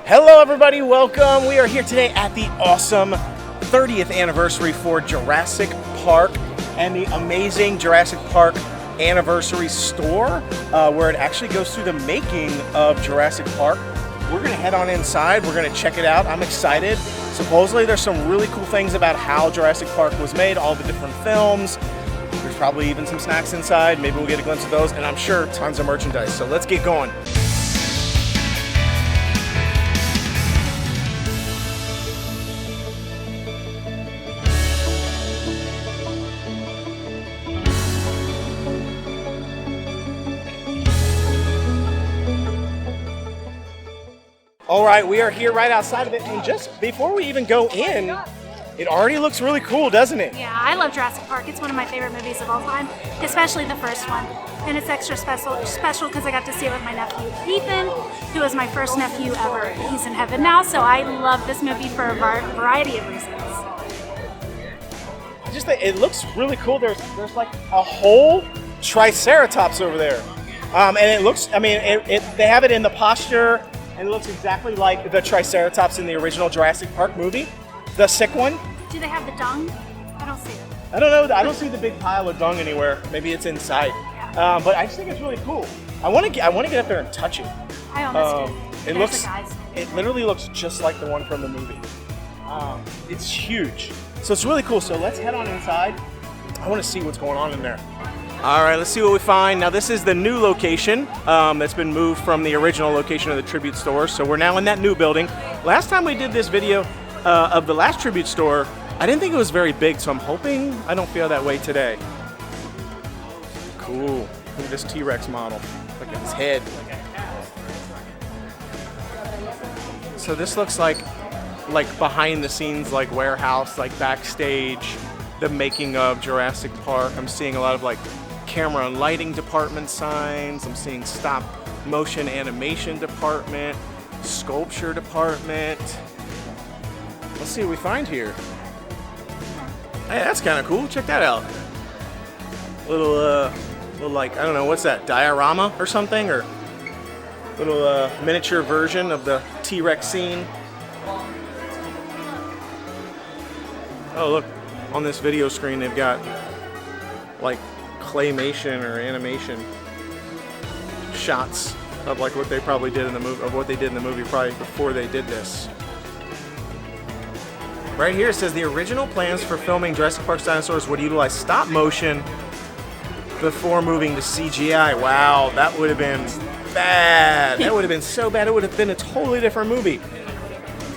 Hello everybody, welcome. We are here today at the awesome 30th anniversary for Jurassic Park and the amazing Jurassic Park anniversary store where it actually goes through the making of Jurassic Park. We're gonna head on inside, we're gonna check it out. I'm excited. Supposedly there's some really cool things about how Jurassic Park was made, all the different films. There's probably even some snacks inside. Maybe we'll get a glimpse of those, and I'm sure tons of merchandise. So let's get going. All right, we are here right outside of it, and just before we even go in, it already looks really cool, doesn't it? Yeah, I love Jurassic Park. It's one of my favorite movies of all time, especially the first one. And it's extra special because I got to see it with my nephew Ethan, who is my first nephew ever. He's in heaven now, so I love this movie for a variety of reasons. I just think it looks really cool. There's like a whole Triceratops over there, and it looks. I mean, they have it in the posture. And it looks exactly like the Triceratops in the original Jurassic Park movie, the sick one. Do they have the dung? I don't see it. I don't know. I don't see the big pile of dung anywhere. Maybe it's inside. Yeah. But I just think it's really cool. I want to get up there and touch it. I almost do. It literally looks just like the one from the movie. It's huge. So it's really cool. So let's head on inside. I want to see what's going on in there. All right, let's see what we find. Now this is the new location that's been moved from the original location of the Tribute store. So we're now in that new building. Last time we did this video of the last Tribute store, I didn't think it was very big, so I'm hoping I don't feel that way today. Cool. Look at this T-Rex model. Look at his head. So this looks like behind the scenes, like warehouse, like backstage, the making of Jurassic Park. I'm seeing a lot of like camera and lighting department signs. I'm seeing stop motion animation department, sculpture department. Let's see what we find here. Hey, that's kind of cool. Check that out. Little like, I don't know, what's that? Diorama or something? Or little miniature version of the T-Rex scene. Oh, look. On this video screen, they've got like claymation or animation shots of like what they probably did in the movie, of what they did in the movie probably before they did this. Right here it says the original plans for filming Jurassic Park's dinosaurs would utilize stop motion before moving to CGI. Wow, that would have been bad. That would have been so bad. It would have been a totally different movie.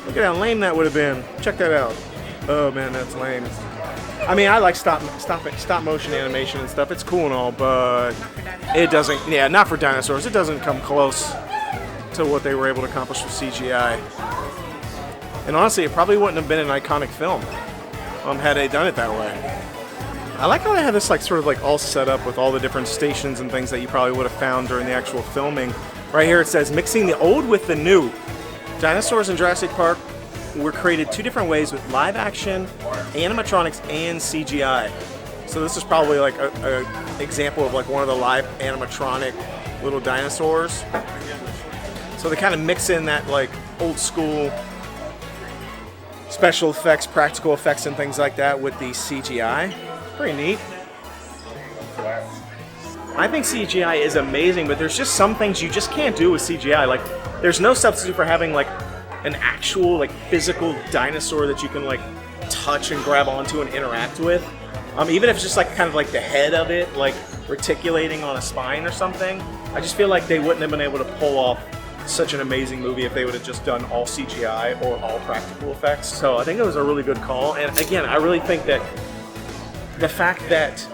Look at how lame that would have been. Check that out. Oh man, that's lame. I mean, I like stop motion animation and stuff. It's cool and all, but it doesn't. Yeah, not for dinosaurs. It doesn't come close to what they were able to accomplish with CGI. And honestly, it probably wouldn't have been an iconic film had they done it that way. I like how they have this like sort of like all set up with all the different stations and things that you probably would have found during the actual filming. Right here it says mixing the old with the new. Dinosaurs in Jurassic Park were created two different ways with live action, animatronics, and CGI. So this is probably like a example of like one of the live animatronic little dinosaurs. So they kind of mix in that like old school special effects, practical effects, and things like that with the CGI. Pretty neat. I think CGI is amazing, but there's just some things you just can't do with CGI. Like, there's no substitute for having like an actual like physical dinosaur that you can like touch and grab onto and interact with. Even if it's just like kind of like the head of it like reticulating on a spine or something. I just feel like they wouldn't have been able to pull off such an amazing movie if they would have just done all CGI or all practical effects. So I think it was a really good call. And again, I really think that the fact that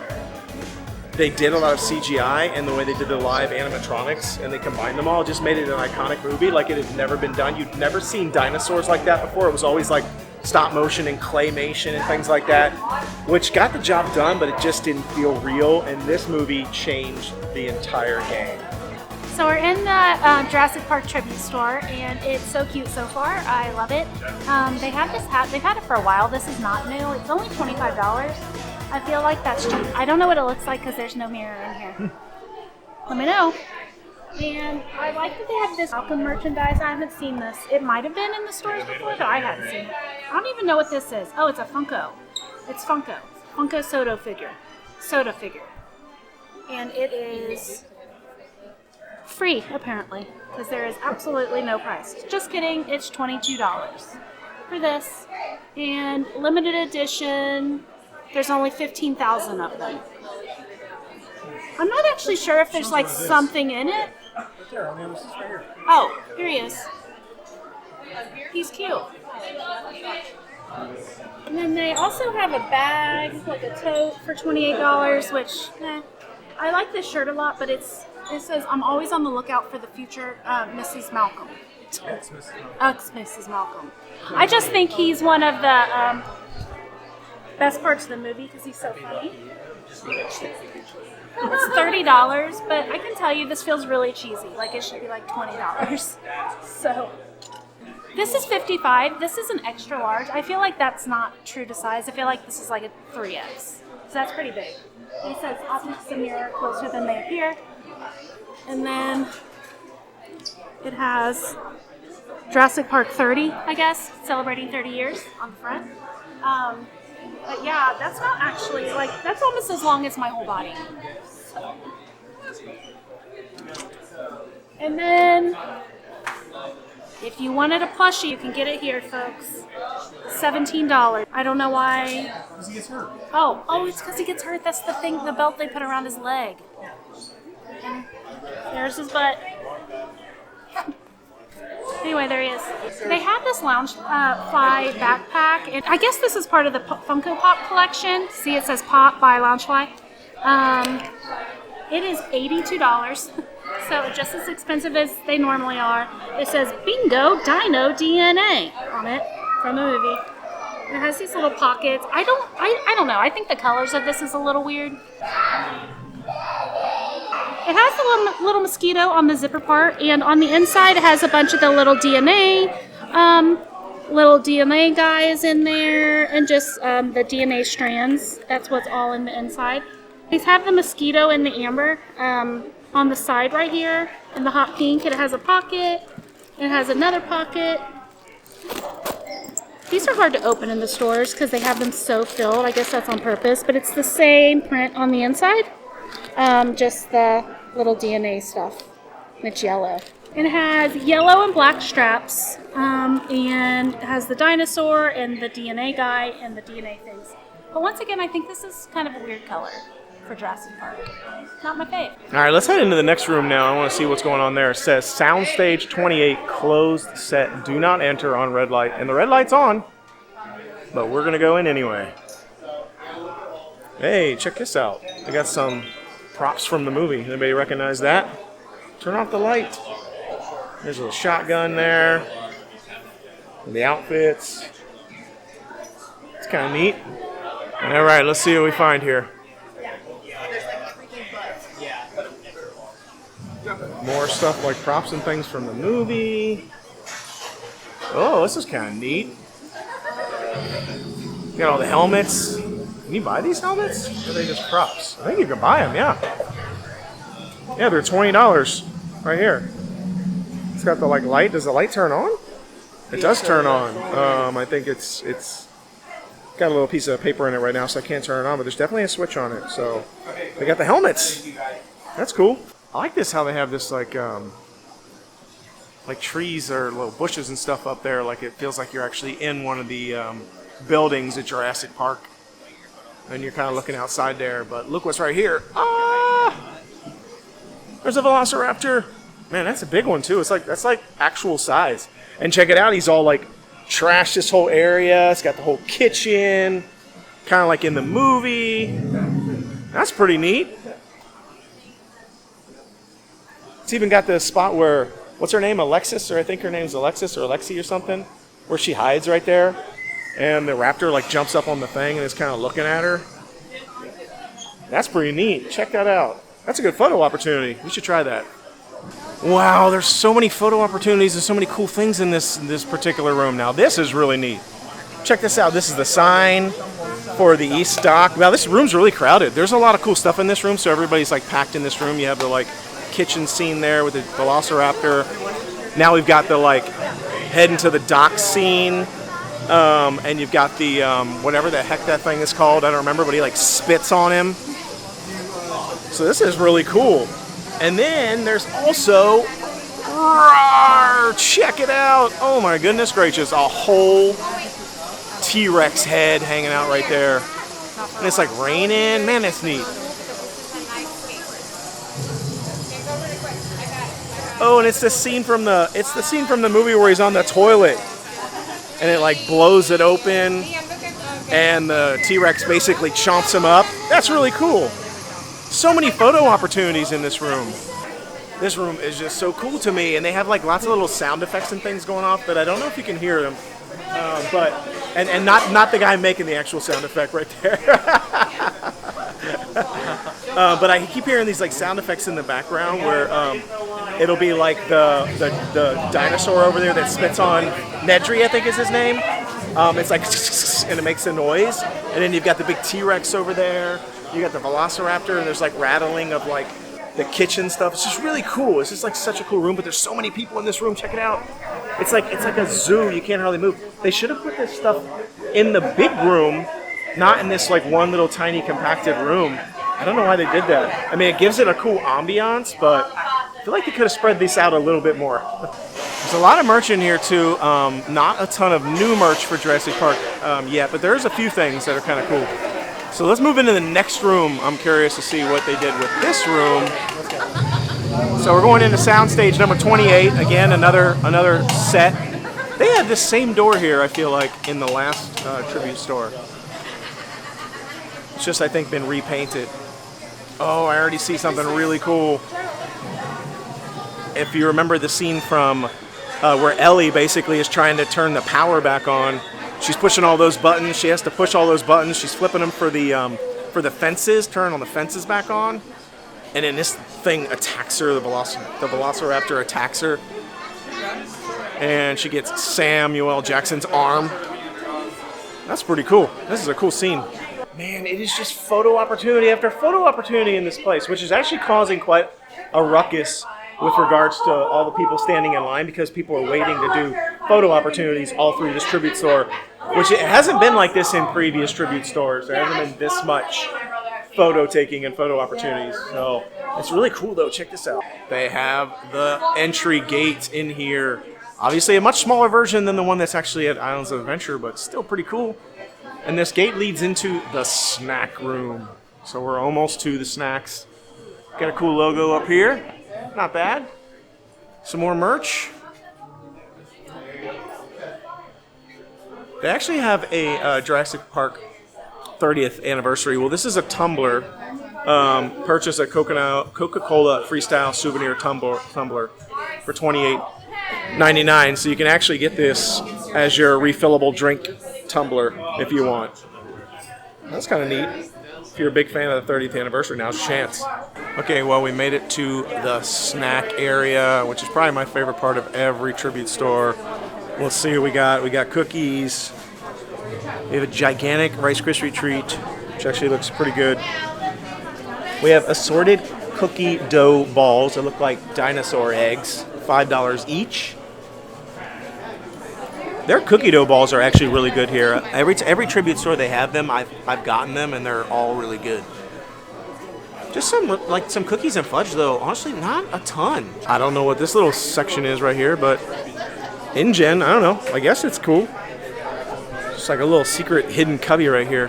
they did a lot of CGI and the way they did the live animatronics and they combined them all just made it an iconic movie like it had never been done. You'd never seen dinosaurs like that before. It was always like stop motion and claymation and things like that, which got the job done, but it just didn't feel real. And this movie changed the entire game. So we're in the Jurassic Park Tribute store, and it's so cute so far. I love it. They have this hat. They've had it for a while. This is not new. It's only $25. I feel like that's cheap. I don't know what it looks like because there's no mirror in here. Let me know. And I like that they have this Malcolm merchandise. I haven't seen this. It might have been in the stores before, but I hadn't seen it. I don't even know what this is. Oh, it's a Funko. It's Funko. Funko soda figure. And it is free, apparently, because there is absolutely no price. Just kidding. It's $22 for this. And limited edition, there's only 15,000 of them. I'm not actually sure if there's like something in it. Oh, here he is. He's cute. And then they also have a bag, like a tote for $28, which I like this shirt a lot, but it says, I'm always on the lookout for the future Mrs. Malcolm. Ex-Mrs. Malcolm. I just think he's one of the best parts of the movie because he's so funny. It's $30, but I can tell you this feels really cheesy. Like it should be like $20. So this is $55. This is an extra large. I feel like that's not true to size. I feel like this is like a 3X. So that's pretty big. It says optics and mirror closer than they appear. And then it has Jurassic Park 30, I guess, celebrating 30 years on the front. But yeah, that's not actually, like, that's almost as long as my whole body. So. And then, if you wanted a plushie, you can get it here, folks. $17. I don't know why. Because he gets hurt. Oh, it's because he gets hurt. That's the thing, the belt they put around his leg. And there's his butt. Anyway, there he is. They have this Loungefly backpack, and I guess this is part of the Funko Pop collection. See, it says Pop by Loungefly. It is $82, so just as expensive as they normally are. It says Bingo Dino DNA on it from the movie. It has these little pockets. I don't know. I think the colors of this is a little weird. It has the little mosquito on the zipper part, and on the inside it has a bunch of the little DNA guys in there, and just the DNA strands. That's what's all in the inside. These have the mosquito and the amber on the side right here, in the hot pink. It has a pocket. It has another pocket. These are hard to open in the stores because they have them so filled. I guess that's on purpose, but it's the same print on the inside. Just the little DNA stuff. It's yellow. It has yellow and black straps, and it has the dinosaur and the DNA guy and the DNA things. But once again, I think this is kind of a weird color for Jurassic Park. Not my fave. All right, let's head into the next room now. I want to see what's going on there. It says Soundstage 28, closed set, do not enter on red light. And the red light's on, but we're going to go in anyway. Hey, check this out. They got some props from the movie. Anybody recognize that? Turn off the light. There's a little shotgun there. And the outfits. It's kind of neat. All right, let's see what we find here. More stuff like props and things from the movie. Oh, this is kind of neat. Got all the helmets. Can you buy these helmets? Or are they just props? I think you can buy them, yeah. Yeah, they're $20 right here. It's got the light. Does the light turn on? It does turn on. I think it's got a little piece of paper in it right now, so I can't turn it on, but there's definitely a switch on it. So they got the helmets. That's cool. I like this how they have this like trees or little bushes and stuff up there. Like it feels like you're actually in one of the buildings at Jurassic Park, and you're kind of looking outside there. But look what's right here. Ah! There's a Velociraptor. Man, that's a big one too. That's like actual size. And check it out. He's all like trashed this whole area. It's got the whole kitchen, kind of like in the movie. That's pretty neat. It's even got the spot where, what's her name, Alexis, or I think her name's Alexis or Alexi or something, where she hides right there, and the raptor like jumps up on the thing and is kind of looking at her. That's pretty neat. Check that out. That's a good photo opportunity. We should try that. Wow, there's so many photo opportunities and so many cool things in this particular room. Now, this is really neat. Check this out. This is the sign for the East Dock. Wow, this room's really crowded. There's a lot of cool stuff in this room, so everybody's like packed in this room. You have the like kitchen scene there with the Velociraptor. Now we've got the like head into the dock scene, and you've got the whatever the heck that thing is called. I don't remember, but he like spits on him. So this is really cool. And then there's also, check it out! Oh my goodness gracious, a whole T-Rex head hanging out right there. And it's like raining. Man, that's neat. Oh, and it's the scene from the movie where he's on the toilet, and it like blows it open, and the T-Rex basically chomps him up. That's really cool. So many photo opportunities in this room. This room is just so cool to me, and they have like lots of little sound effects and things going off, but I don't know if you can hear them. But not the guy making the actual sound effect right there. But I keep hearing these like sound effects in the background where it'll be like the dinosaur over there that spits on Nedry, I think is his name. It's like and it makes a noise, and then you've got the big T-Rex over there. You got the Velociraptor, and there's like rattling of like the kitchen stuff. It's just really cool. It's just like such a cool room, but there's so many people in this room. Check it out. It's like a zoo. You can't hardly move. They should have put this stuff in the big room, not in this like one little tiny compacted room. I don't know why they did that. I mean, it gives it a cool ambiance, but I feel like they could have spread these out a little bit more. There's a lot of merch in here too. Not a ton of new merch for Jurassic Park yet, but there's a few things that are kind of cool. So let's move into the next room. I'm curious to see what they did with this room. So we're going into soundstage number 28. Again, another set. They had this same door here, I feel like, in the last tribute store. It's just, I think, been repainted. Oh, I already see something really cool. If you remember the scene from where Ellie basically is trying to turn the power back on, she's pushing all those buttons. She has to push all those buttons. She's flipping them for the fences, turning all the fences back on. And then this thing attacks her. The Velociraptor attacks her. And she gets Samuel Jackson's arm. That's pretty cool. This is a cool scene. Man, it is just photo opportunity after photo opportunity in this place, which is actually causing quite a ruckus with regards to all the people standing in line, because people are waiting to do photo opportunities all through this tribute store, which it hasn't been like this in previous tribute stores. There hasn't been this much photo taking and photo opportunities. So it's really cool though. Check this out. They have the entry gate in here. Obviously a much smaller version than the one that's actually at Islands of Adventure, but still pretty cool. And this gate leads into the snack room. So we're almost to the snacks. Got a cool logo up here. Not bad. Some more merch. They actually have a Jurassic Park 30th anniversary. Well, this is a tumbler. Purchase a Coca-Cola Freestyle souvenir tumbler for $28.99. So you can actually get this as your refillable drink tumbler if you want. That's kind of neat. If you're a big fan of the 30th anniversary, now's your chance. Okay, well, we made it to the snack area, which is probably my favorite part of every tribute store. Let's see what we got. We got cookies. We have a gigantic Rice Krispie treat, which actually looks pretty good. We have assorted cookie dough balls that look like dinosaur eggs, $5 each. Their cookie dough balls are actually really good here. Every tribute store they have them. I've gotten them, and they're all really good. Just some cookies and fudge though. Honestly, not a ton. I don't know what this little section is right here, but InGen, I don't know. I guess it's cool. Just like a little secret hidden cubby right here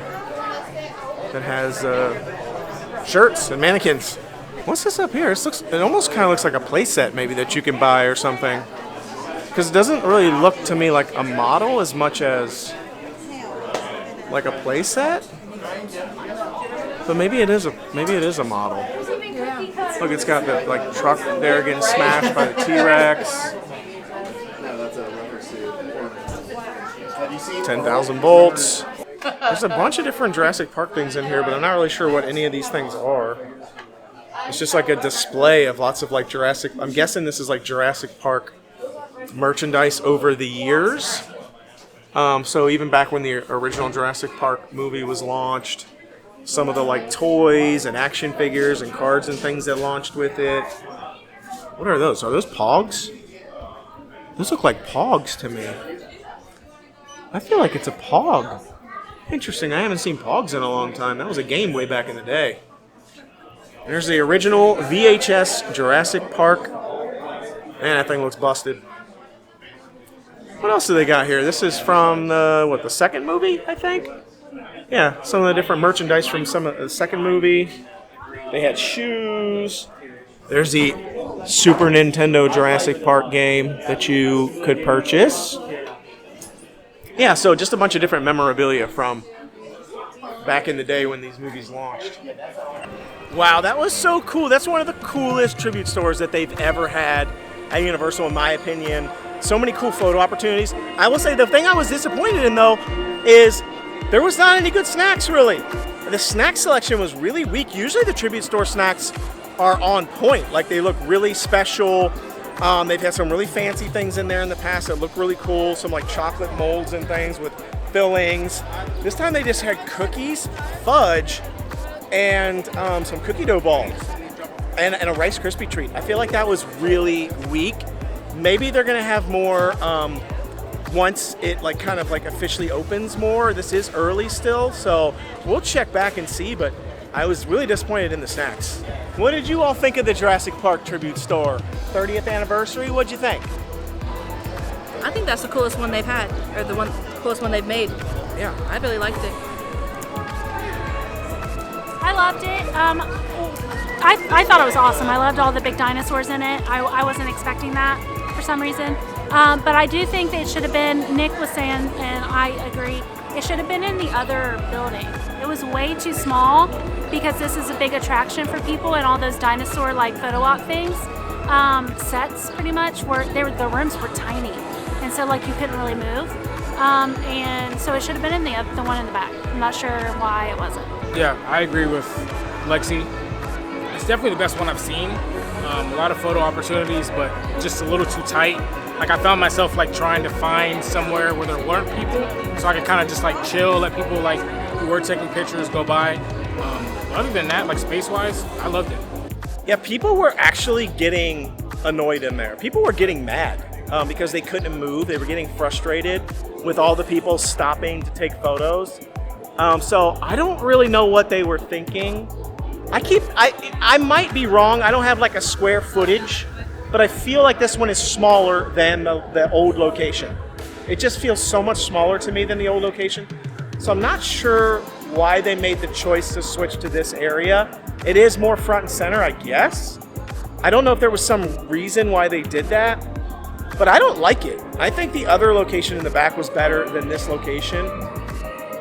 that has shirts and mannequins. What's this up here? It almost kind of looks like a play set maybe that you can buy or something. Because it doesn't really look to me like a model as much as like a play set. But maybe it is a model. Look, it's got the like truck there getting smashed by the T-Rex. 10,000 volts. There's a bunch of different Jurassic Park things in here, but I'm not really sure what any of these things are. It's just like a display of lots of like Jurassic. I'm guessing this is like Jurassic Park merchandise over the years. So even back when the original Jurassic Park movie was launched, some of the like toys and action figures and cards and things that launched with it. What are those? Are those Pogs? Those look like Pogs to me. I feel like it's a Pog. Interesting. I haven't seen Pogs in a long time. That was a game way back in the day. There's the original VHS Jurassic Park. Man, that thing looks busted. What else do they got here? This is from the second movie, I think? Yeah, some of the different merchandise from some of the second movie. They had shoes. There's the Super Nintendo Jurassic Park game that you could purchase. Yeah, so just a bunch of different memorabilia from back in the day when these movies launched. Wow, that was so cool. That's one of the coolest tribute stores that they've ever had at Universal, in my opinion. So many cool photo opportunities. I will say the thing I was disappointed in, though, is there was not any good snacks, really. The snack selection was really weak. Usually the tribute store snacks are on point. Like, they look really special. They've had some really fancy things in there in the past that look really cool. Some, like, chocolate molds and things with fillings. This time they just had cookies, fudge, and some cookie dough balls. And a Rice Krispie treat. I feel like that was really weak. Maybe they're gonna have more once it kind of officially opens more. This is early still, so we'll check back and see, but I was really disappointed in the snacks. What did you all think of the Jurassic Park tribute store? 30th anniversary, what'd you think? I think that's the coolest one they've had, or the coolest one they've made. Yeah. I really liked it. I loved it. I thought it was awesome. I loved all the big dinosaurs in it. I wasn't expecting that for some reason. But I do think that it should have been, Nick was saying, and I agree, it should have been in the other building. It was way too small because this is a big attraction for people, and all those dinosaur photo op things, sets pretty much, the rooms were tiny. And so you couldn't really move. And so it should have been in the one in the back. I'm not sure why it wasn't. Yeah, I agree with Lexi. It's definitely the best one I've seen. A lot of photo opportunities, but just a little too tight. I found myself trying to find somewhere where there weren't people, so I could kind of just chill, let people who were taking pictures go by. Other than that, space-wise, I loved it. Yeah, people were actually getting annoyed in there. People were getting mad because they couldn't move. They were getting frustrated with all the people stopping to take photos. So I don't really know what they were thinking. I might be wrong. I don't have a square footage, but I feel like this one is smaller than the old location. It just feels so much smaller to me than the old location. So I'm not sure why they made the choice to switch to this area. It is more front and center, I guess. I don't know if there was some reason why they did that, but I don't like it. I think the other location in the back was better than this location.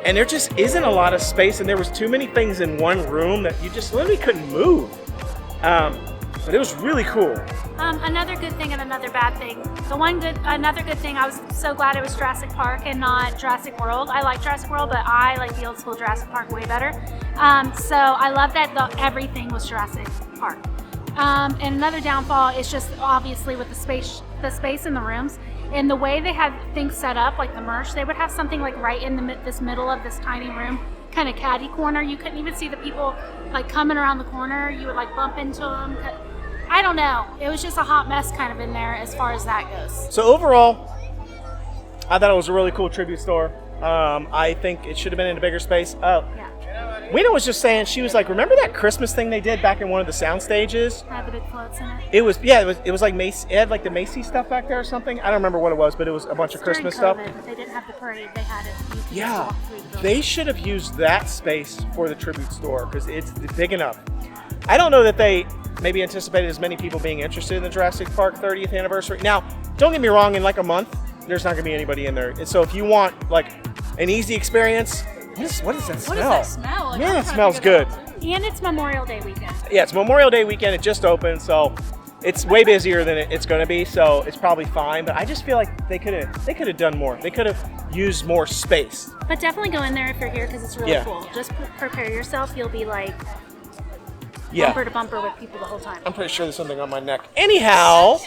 And there just isn't a lot of space, and there was too many things in one room that you just literally couldn't move. But it was really cool. Another good thing and another bad thing. Another good thing, I was so glad it was Jurassic Park and not Jurassic World. I like Jurassic World, but I like the old school Jurassic Park way better. So I love that everything was Jurassic Park. And another downfall is just obviously with the space in the rooms. And the way they had things set up, the merch, they would have something right in this middle of this tiny room, kind of catty corner. You couldn't even see the people coming around the corner. You would bump into them. I don't know. It was just a hot mess kind of in there as far as that goes. So overall, I thought it was a really cool tribute store. I think it should have been in a bigger space. Oh, Yeah. Wena was just saying, she was like, remember that Christmas thing they did back in one of the sound stages? Had the big floats in it. It was like Macy. It had the Macy stuff back there or something. I don't remember what it was, but it was a bunch of During Christmas COVID, stuff. but they didn't have the parade. They had it. You could just Yeah, walk through the building. they should have used that space for the tribute store because it's big enough. I don't know that they maybe anticipated as many people being interested in the Jurassic Park 30th anniversary. Now, don't get me wrong, in a month, there's not going to be anybody in there. And so if you want an easy experience, what is that smell? What does that smell? Man, I'm it trying to smells figure good. it out. And it's Memorial Day weekend. Yeah, it's Memorial Day weekend. It just opened, so it's way busier than it's going to be. So it's probably fine. But I just feel like they could have done more. They could have used more space. But definitely go in there if you're here because it's really Yeah. cool. Just prepare yourself. You'll be Yeah, bumper to bumper with people the whole time. I'm pretty sure there's something on my neck. Anyhow,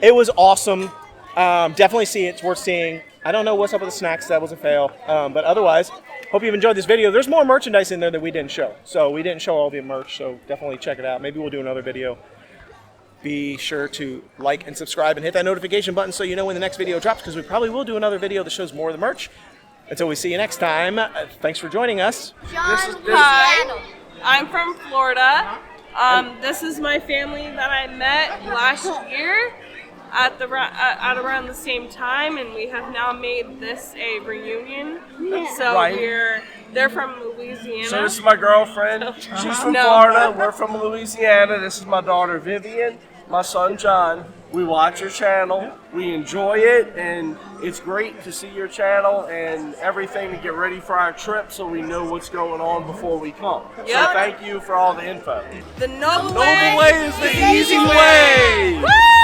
it was awesome. Definitely see it. It's worth seeing. I don't know what's up with the snacks. That was a fail. But otherwise, hope you've enjoyed this video. There's more merchandise in there that we didn't show. So we didn't show all the merch. So definitely check it out. Maybe we'll do another video. Be sure to like and subscribe and hit that notification button so you know when the next video drops, because we probably will do another video that shows more of the merch. Until we see you next time, thanks for joining us. Hi, I'm from Florida. This is my family that I met last year at around the same time, and we have now made this a reunion. So they're from Louisiana. So this is my girlfriend. She's from Florida. We're from Louisiana. This is my daughter Vivian, my son John. We watch your channel. We enjoy it, and it's great to see your channel and everything to get ready for our trip so we know what's going on before we come. Yep. So thank you for all the info. The Noble Noble way is the easy way. Woo!